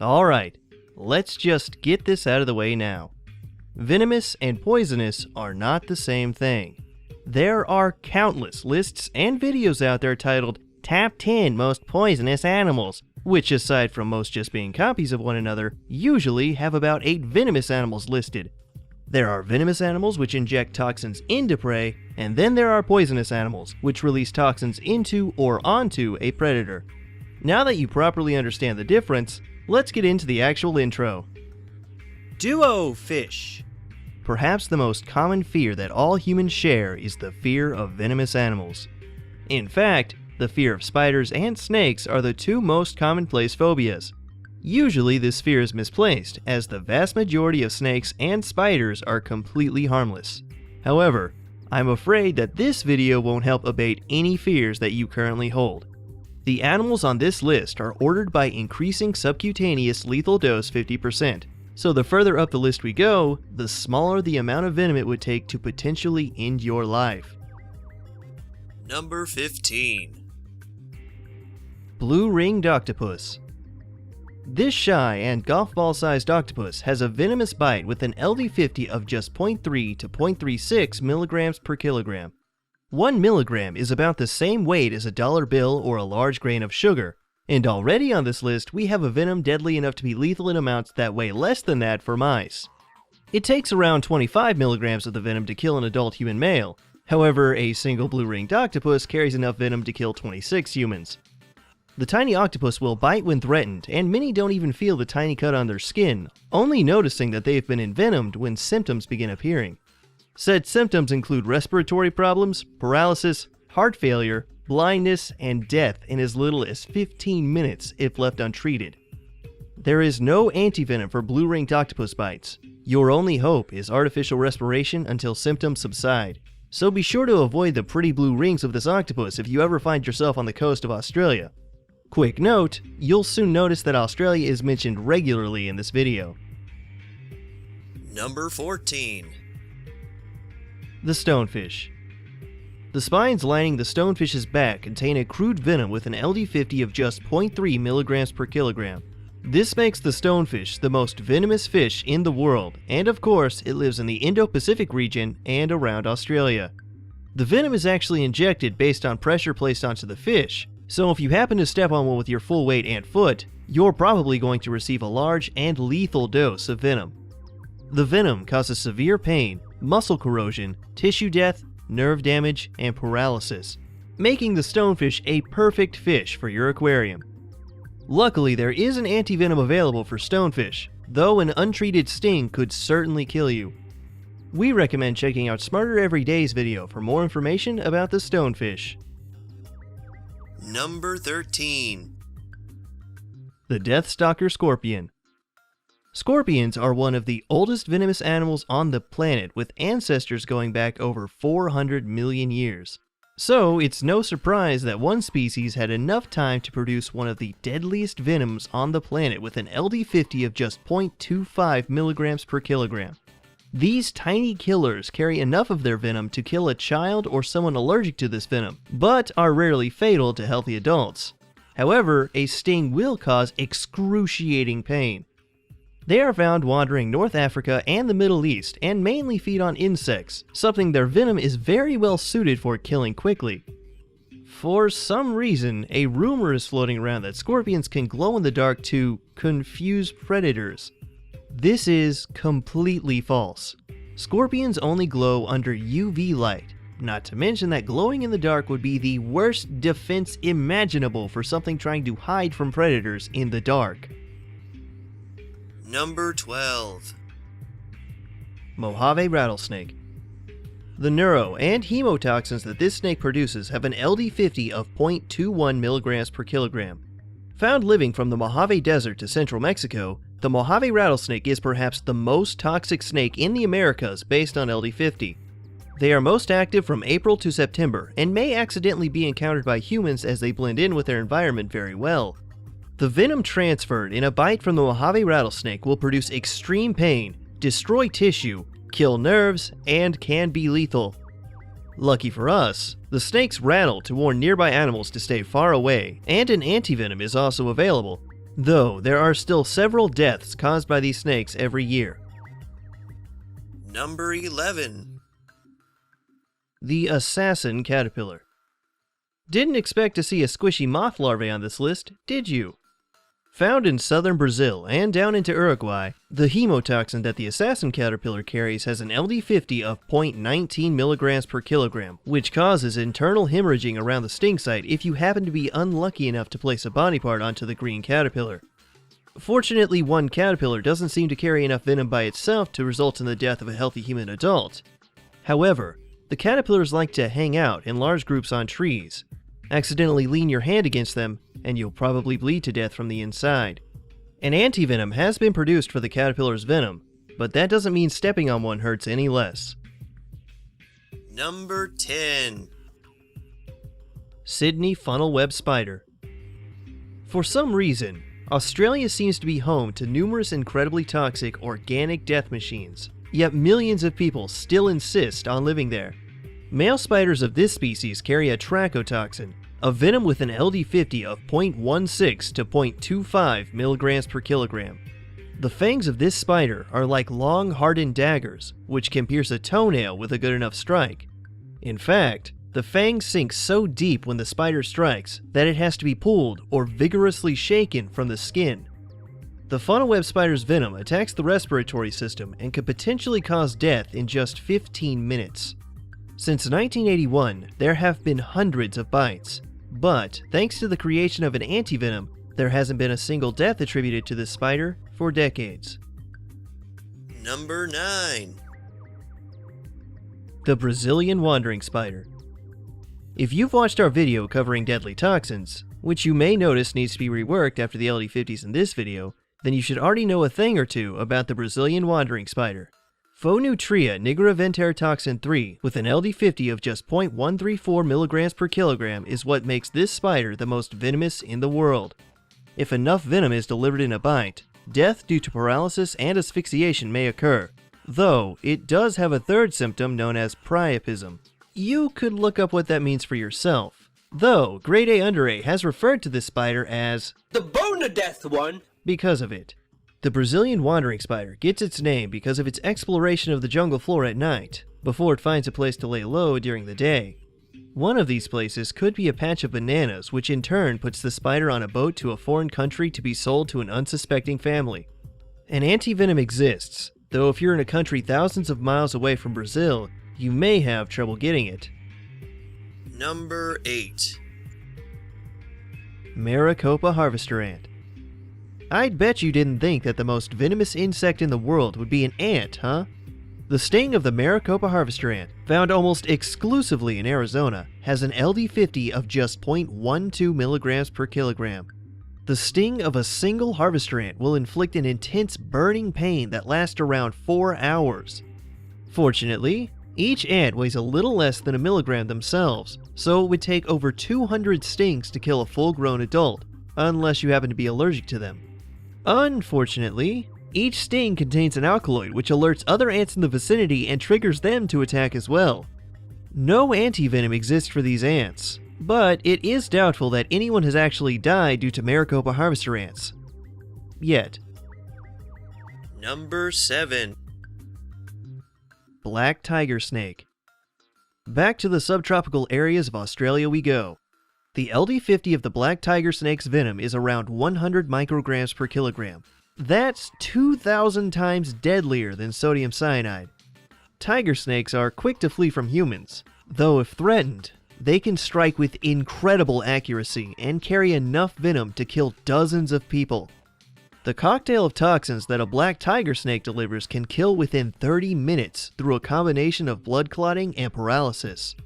Alright, let's just get this out of the way now. Venomous and poisonous are not the same thing. There are countless lists and videos out there titled Top 10 Most Poisonous Animals, which aside from most just being copies of one another, usually have about 8 venomous animals listed. There are venomous animals which inject toxins into prey, and then there are poisonous animals which release toxins into or onto a predator. Now that you properly understand the difference, let's get into the actual intro. Dubois fish. Perhaps the most common fear that all humans share is the fear of venomous animals. In fact, the fear of spiders and snakes are the two most commonplace phobias. Usually this fear is misplaced, as the vast majority of snakes and spiders are completely harmless. However, I'm afraid that this video won't help abate any fears that you currently hold. The animals on this list are ordered by increasing subcutaneous lethal dose 50%, so the further up the list we go, the smaller the amount of venom it would take to potentially end your life. Number 15. Blue-ringed octopus. This shy and golf ball-sized octopus has a venomous bite with an LD50 of just 0.3 to 0.36 milligrams per kilogram. 1 milligram is about the same weight as a dollar bill or a large grain of sugar, and already on this list we have a venom deadly enough to be lethal in amounts that weigh less than that for mice. It takes around 25 milligrams of the venom to kill an adult human male. However, a single blue-ringed octopus carries enough venom to kill 26 humans. The tiny octopus will bite when threatened, and many don't even feel the tiny cut on their skin, only noticing that they've been envenomed when symptoms begin appearing. Said symptoms include respiratory problems, paralysis, heart failure, blindness, and death in as little as 15 minutes if left untreated. There is no antivenom for blue-ringed octopus bites. Your only hope is artificial respiration until symptoms subside. So be sure to avoid the pretty blue rings of this octopus if you ever find yourself on the coast of Australia. Quick note, you'll soon notice that Australia is mentioned regularly in this video. Number 14. The stonefish. The spines lining the stonefish's back contain a crude venom with an LD50 of just 0.3 milligrams per kilogram. This makes the stonefish the most venomous fish in the world, and of course it lives in the Indo-Pacific region and around Australia. The venom is actually injected based on pressure placed onto the fish, so if you happen to step on one with your full weight and foot, you're probably going to receive a large and lethal dose of venom. The venom causes severe pain, muscle corrosion, tissue death, nerve damage, and paralysis, making the stonefish a perfect fish for your aquarium. Luckily, there is an antivenom available for stonefish, though an untreated sting could certainly kill you. We recommend checking out Smarter Every Day's video for more information about the stonefish. Number 13. The Deathstalker scorpion. Scorpions are one of the oldest venomous animals on the planet, with ancestors going back over 400 million years. So it's no surprise that one species had enough time to produce one of the deadliest venoms on the planet with an LD50 of just 0.25 milligrams per kilogram. These tiny killers carry enough of their venom to kill a child or someone allergic to this venom, but are rarely fatal to healthy adults. However, a sting will cause excruciating pain. They are found wandering North Africa and the Middle East and mainly feed on insects, something their venom is very well suited for killing quickly. For some reason, a rumor is floating around that scorpions can glow in the dark to confuse predators. This is completely false. Scorpions only glow under UV light, not to mention that glowing in the dark would be the worst defense imaginable for something trying to hide from predators in the dark. Number 12. Mojave rattlesnake. The neuro and hemotoxins that this snake produces have an LD50 of 0.21 milligrams per kilogram. Found living from the Mojave Desert to central Mexico, the Mojave rattlesnake is perhaps the most toxic snake in the Americas based on LD50. They are most active from April to September and may accidentally be encountered by humans as they blend in with their environment very well. The venom transferred in a bite from the Mojave rattlesnake will produce extreme pain, destroy tissue, kill nerves, and can be lethal. Lucky for us, the snakes rattle to warn nearby animals to stay far away, and an antivenom is also available. though there are still several deaths caused by these snakes every year. Number 11. The assassin caterpillar. Didn't expect to see a squishy moth larvae on this list, did you? Found in southern Brazil and down into Uruguay, the hemotoxin that the assassin caterpillar carries has an LD50 of 0.19 milligrams per kilogram, which causes internal hemorrhaging around the sting site if you happen to be unlucky enough to place a body part onto the green caterpillar. Fortunately, one caterpillar doesn't seem to carry enough venom by itself to result in the death of a healthy human adult. However, the caterpillars like to hang out in large groups on trees. Accidentally lean your hand against them, and you'll probably bleed to death from the inside. An antivenom has been produced for the caterpillar's venom, but that doesn't mean stepping on one hurts any less. Number 10. Sydney funnelweb spider. For some reason, Australia seems to be home to numerous incredibly toxic organic death machines, yet millions of people still insist on living there. Male spiders of this species carry a trachotoxin, a venom with an LD50 of 0.16 to 0.25 milligrams per kilogram. The fangs of this spider are like long, hardened daggers, which can pierce a toenail with a good enough strike. In fact, the fangs sink so deep when the spider strikes that it has to be pulled or vigorously shaken from the skin. The funnelweb spider's venom attacks the respiratory system and could potentially cause death in just 15 minutes. Since 1981, there have been hundreds of bites, but thanks to the creation of an antivenom, there hasn't been a single death attributed to this spider for decades. Number 9. The Brazilian wandering spider. If you've watched our video covering deadly toxins, which you may notice needs to be reworked after the LD50s in this video, then you should already know a thing or two about the Brazilian wandering spider. Phonutria nigra toxin 3 with an LD50 of just 0.134 milligrams per kilogram is what makes this spider the most venomous in the world. If enough venom is delivered in a bite, death due to paralysis and asphyxiation may occur, though it does have a third symptom known as priapism. You could look up what that means for yourself, though Grade A Under A has referred to this spider as the bone of death one because of it. The Brazilian wandering spider gets its name because of its exploration of the jungle floor at night, before it finds a place to lay low during the day. One of these places could be a patch of bananas, which in turn puts the spider on a boat to a foreign country to be sold to an unsuspecting family. An antivenom exists, though if you're in a country thousands of miles away from Brazil, you may have trouble getting it. Number 8. Maricopa Harvester Ant. I'd bet you didn't think that the most venomous insect in the world would be an ant, huh? The sting of the Maricopa Harvester Ant, found almost exclusively in Arizona, has an LD50 of just 0.12 milligrams per kilogram. The sting of a single harvester ant will inflict an intense burning pain that lasts around 4 hours. Fortunately, each ant weighs a little less than a milligram themselves, so it would take over 200 stings to kill a full-grown adult, unless you happen to be allergic to them. Unfortunately, each sting contains an alkaloid which alerts other ants in the vicinity and triggers them to attack as well. No antivenom exists for these ants, but it is doubtful that anyone has actually died due to Maricopa harvester ants. Yet. Number 7. Black tiger snake. Back to the subtropical areas of Australia we go. The LD50 of the black tiger snake's venom is around 100 micrograms per kilogram. That's 2,000 times deadlier than sodium cyanide. Tiger snakes are quick to flee from humans, though if threatened, they can strike with incredible accuracy and carry enough venom to kill dozens of people. The cocktail of toxins that a black tiger snake delivers can kill within 30 minutes through a combination of blood clotting and paralysis.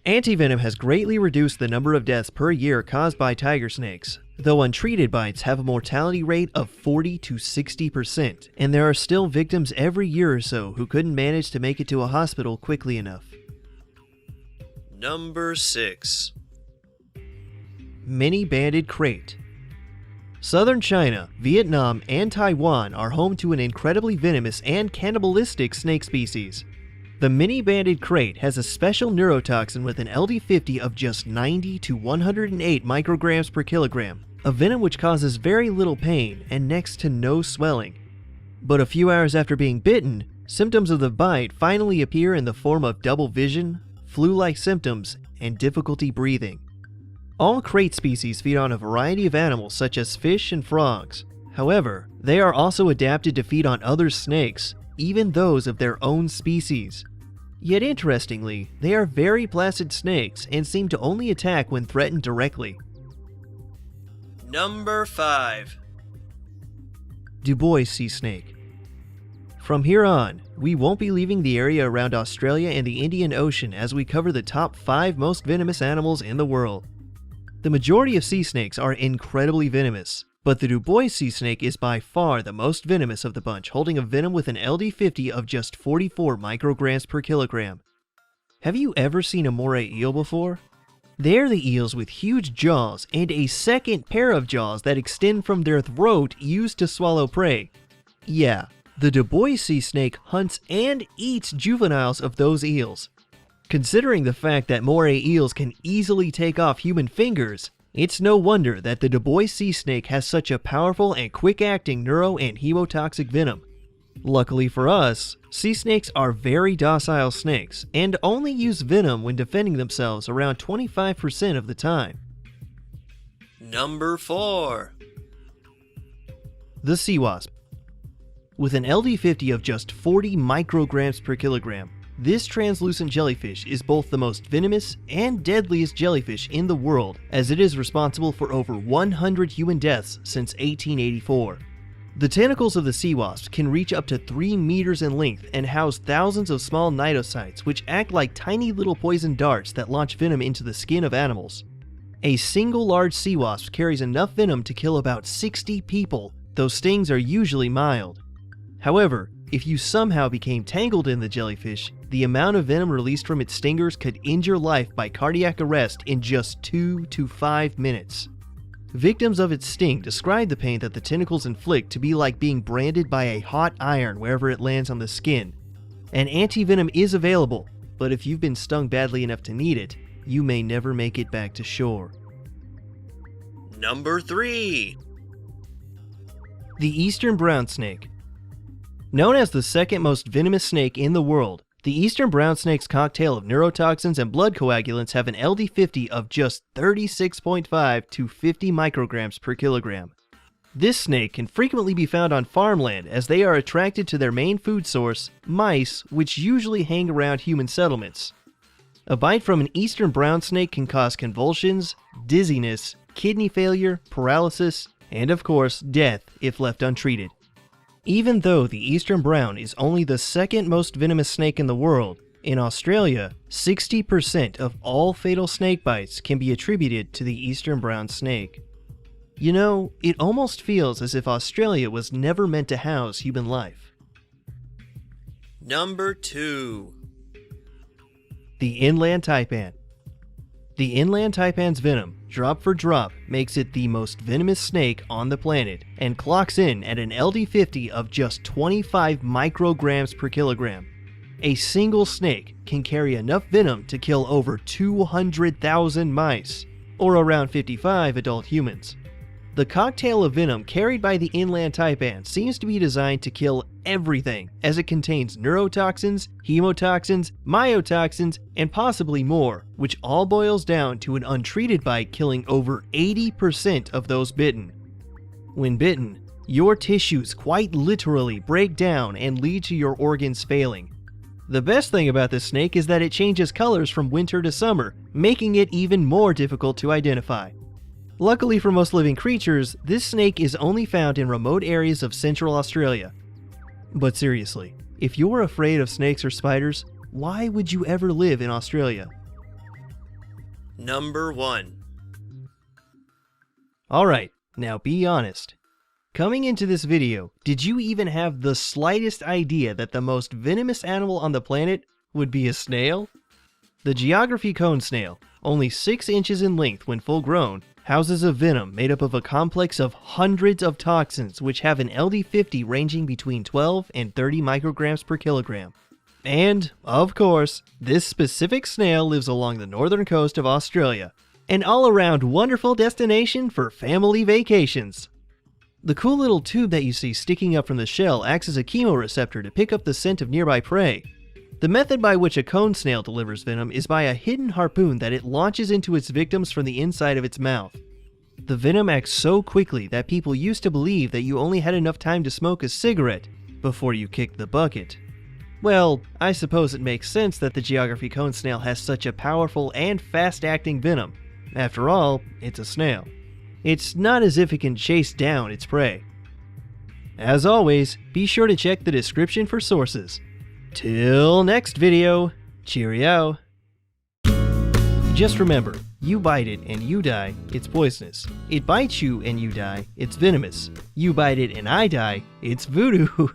Antivenom has greatly reduced the number of deaths per year caused by tiger snakes, though untreated bites have a mortality rate of 40 to 60%, and there are still victims every year or so who couldn't manage to make it to a hospital quickly enough. Number 6. Manybanded Krait. Southern China, Vietnam, and Taiwan are home to an incredibly venomous and cannibalistic snake species. The Manybanded Krait has a special neurotoxin with an LD50 of just 90 to 108 micrograms per kilogram, a venom which causes very little pain and next to no swelling. But a few hours after being bitten, symptoms of the bite finally appear in the form of double vision, flu-like symptoms, and difficulty breathing. All krait species feed on a variety of animals such as fish and frogs. However, they are also adapted to feed on other snakes, even those of their own species. Yet interestingly, they are very placid snakes and seem to only attack when threatened directly. Number 5. Dubois Sea Snake. From here on, we won't be leaving the area around Australia and the Indian Ocean as we cover the top 5 most venomous animals in the world. The majority of sea snakes are incredibly venomous, but the Dubois Sea Snake is by far the most venomous of the bunch, holding a venom with an LD50 of just 44 micrograms per kilogram. Have you ever seen a moray eel before? They're the eels with huge jaws and a second pair of jaws that extend from their throat used to swallow prey. Yeah, the Dubois Sea Snake hunts and eats juveniles of those eels. Considering the fact that moray eels can easily take off human fingers, it's no wonder that the Dubois Sea Snake has such a powerful and quick-acting neuro and hemotoxic venom. Luckily for us, sea snakes are very docile snakes and only use venom when defending themselves around 25% of the time. Number 4. The sea wasp. With an LD50 of just 40 micrograms per kilogram, this translucent jellyfish is both the most venomous and deadliest jellyfish in the world, as it is responsible for over 100 human deaths since 1884. The tentacles of the sea wasp can reach up to 3 meters in length and house thousands of small cnidocytes which act like tiny little poison darts that launch venom into the skin of animals. A single large sea wasp carries enough venom to kill about 60 people, though stings are usually mild. However, if you somehow became tangled in the jellyfish, the amount of venom released from its stingers could end your life by cardiac arrest in just 2 to 5 minutes. Victims of its sting describe the pain that the tentacles inflict to be like being branded by a hot iron wherever it lands on the skin. An anti-venom is available, but if you've been stung badly enough to need it, you may never make it back to shore. Number 3. The eastern brown snake. Known as the second most venomous snake in the world, the eastern brown snake's cocktail of neurotoxins and blood coagulants have an LD50 of just 36.5 to 50 micrograms per kilogram. This snake can frequently be found on farmland as they are attracted to their main food source, mice, which usually hang around human settlements. A bite from an eastern brown snake can cause convulsions, dizziness, kidney failure, paralysis, and of course, death if left untreated. Even though the eastern brown is only the second most venomous snake in the world, in Australia, 60% of all fatal snake bites can be attributed to the eastern brown snake. You know, it almost feels as if Australia was never meant to house human life. Number 2. The inland taipan. The inland taipan's venom, drop for drop, makes it the most venomous snake on the planet and clocks in at an LD50 of just 25 micrograms per kilogram. A single snake can carry enough venom to kill over 200,000 mice, or around 55 adult humans. The cocktail of venom carried by the inland taipan seems to be designed to kill everything, as it contains neurotoxins, hemotoxins, myotoxins, and possibly more, which all boils down to an untreated bite killing over 80% of those bitten. When bitten, your tissues quite literally break down and lead to your organs failing. The best thing about this snake is that it changes colors from winter to summer, making it even more difficult to identify. Luckily for most living creatures, this snake is only found in remote areas of Central Australia. But seriously, if you're afraid of snakes or spiders, why would you ever live in Australia? Number 1. Alright, now be honest. Coming into this video, did you even have the slightest idea that the most venomous animal on the planet would be a snail? The geography cone snail, only 6 inches in length when full grown, houses a venom made up of a complex of hundreds of toxins which have an LD50 ranging between 12 and 30 micrograms per kilogram. And, of course, this specific snail lives along the northern coast of Australia. An all-around wonderful destination for family vacations. The cool little tube that you see sticking up from the shell acts as a chemoreceptor to pick up the scent of nearby prey. The method by which a cone snail delivers venom is by a hidden harpoon that it launches into its victims from the inside of its mouth. The venom acts so quickly that people used to believe that you only had enough time to smoke a cigarette before you kicked the bucket. Well, I suppose it makes sense that the geography cone snail has such a powerful and fast-acting venom. After all, it's a snail. It's not as if it can chase down its prey. As always, be sure to check the description for sources. Till next video, cheerio! Just remember, you bite it and you die, it's poisonous. It bites you and you die, it's venomous. You bite it and I die, it's voodoo.